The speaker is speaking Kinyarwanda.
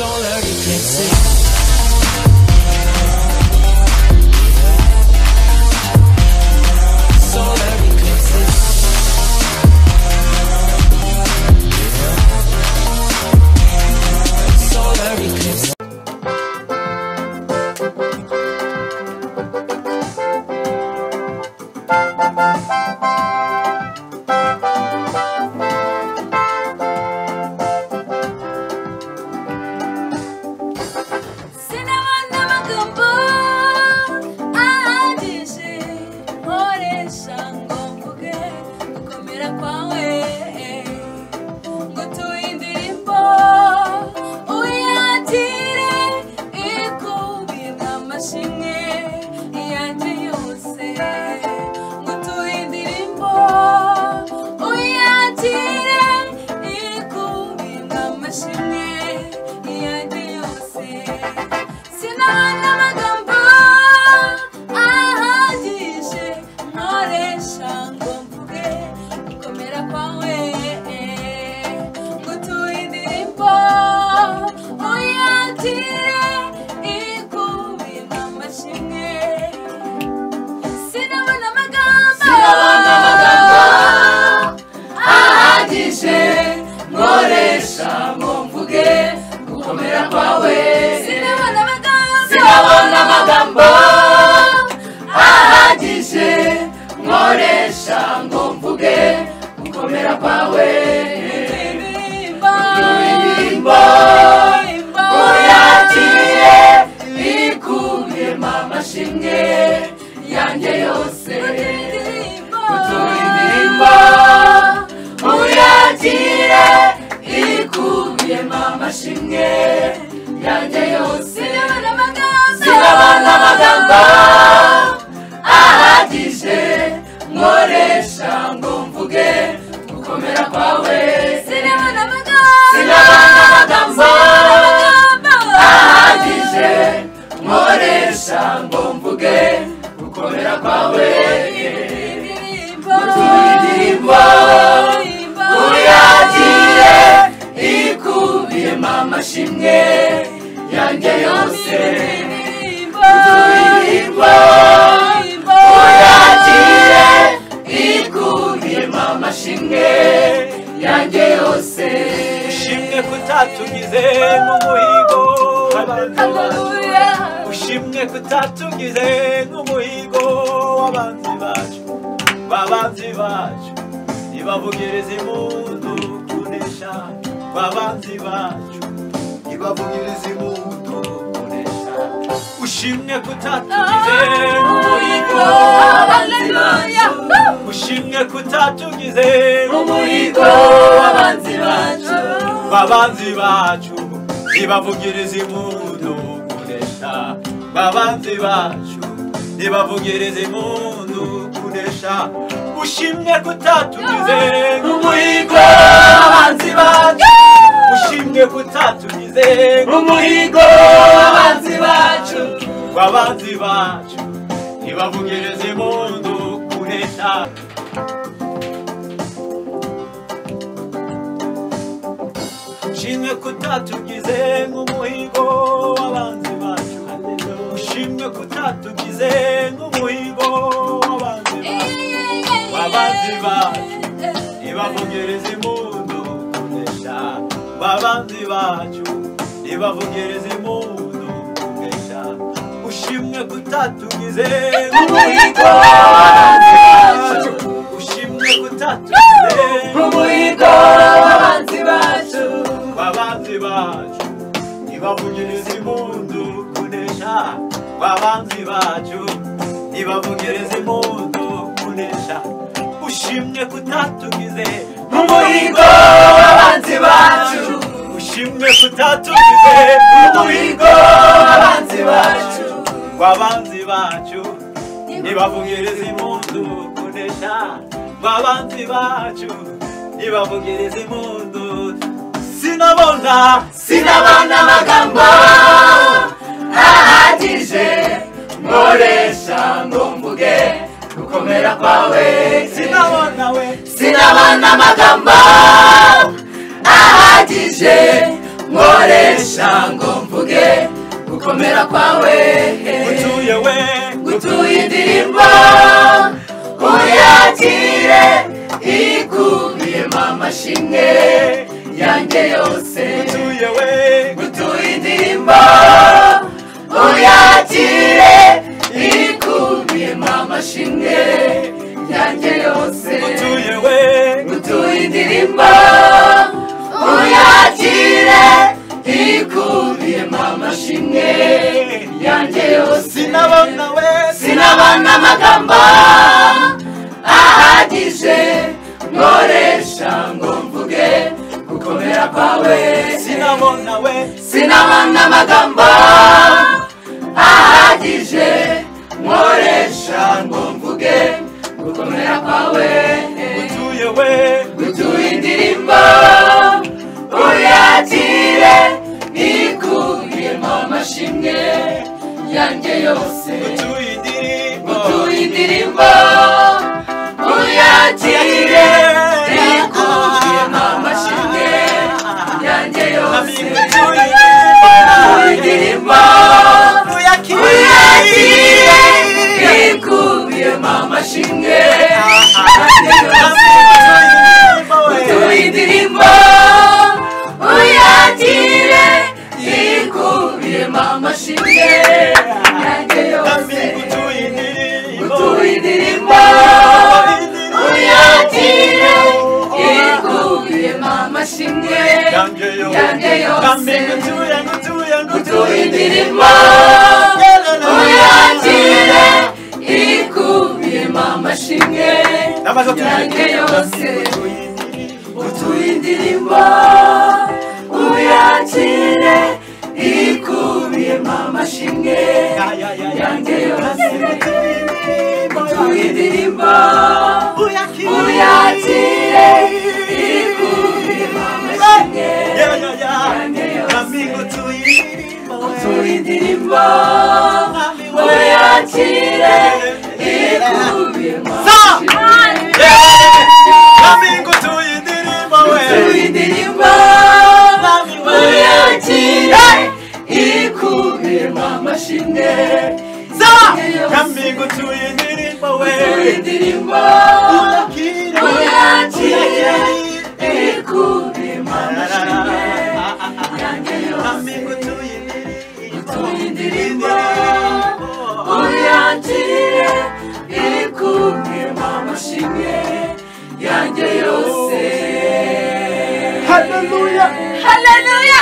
solar eclipses. ushimwe kutatugize nk'umuhigo w'abanzi bacu nibavugiriza impundu kunesha babanzi bacu nibavugiriza impundu kunesha ushimwe kutatugize nk'umuhigo w'abanzi bacu ushimwe kutatugize nk'umuhigo w'abanzi bacu nibavugiriza impundu kunesha babanzi bacu nibavugiriza impundu kunesha ushimwe kutatugize nk'umuhigo w'abanzi bacu ushimwe kutatugize nk'umuhigo w'abanzi bacu nibavugiriza impundu kunesha ushimwe kutatugize nk'umuhigo w'abanzi bacu ushimwe kutatugize nk'umuhigo w'abanzi bacu nibavugiriza impundu kunesha babanzi bacu nibavugiriza impundu kunesha ushimwe kutatugize nk'umuhigo w'abanzi bacu ushimwe kutatugize nk'umuhigo w'abanzi bacu nibavugiriza impundu kunesha babanzi bacu nibavugiriza impundu kunesha ushimwe kutatugize nk'umuhigo w'abanzi bacu ushimwe kutatugize nk'umuhigo w'abanzi bacu nibavugiriza impundu kunesha babanzi bacu nibavugiriza impundu sinabona amagambo ahagije nkoresha ngo mvuge gukomera kwawe sinabona amagambo ahagije nkoresha ngo mvuge gukomera kwawe gutuye we gutuye indirimbo uyakire ikubiyemo amashimwe yanjye yose gutuye we gutuye indirimbo uyakire ikubiyemo amashimwe yanjye yose gutuye we gutuye indirimbo uyakire ikubiyemo amashimwe yanjye yose sinabona we sinabona amagambo ahagije nkoresha ngo mvuge gukomera kwawe sinabona we sinabona amagambo ahagije nkoresha ngo mvuge gukomera kwawe gutuye we gutuye indirimbo uyakire ikubiyemo amashimwe yanjye yose gutuye indirimbo uyakire ikubiyemo amashimwe yanjye yose gutuye indirimbo uyakire ikubiyemo amashimwe yanjye yose gutuye indirimbo uyakire ikubiyemo amashimwe yanjye yose gutuye indirimbo uyakire ikubiyemo amashimwe yanjye yose gutuye indirimbo uyakire ikubiyemo amashimwe yanjye yose gutuye indirimbo uyakire ikubiyemo amashimwe yanjye yose gutuye indirimbo uyakire ikubiyemo amashimwe yanjye yose gutuye indirimbo uyakire ikubiyemo amashimwe gutuye indirimbo uyakire ikubiyemo amashimwe gutuye indirimbo uyakire ikubiyemo amashimwe yanjye yose gutuye indirimbo uyakire ikubiyemo amashimwe yanjye yose. Hallelujah, hallelujah.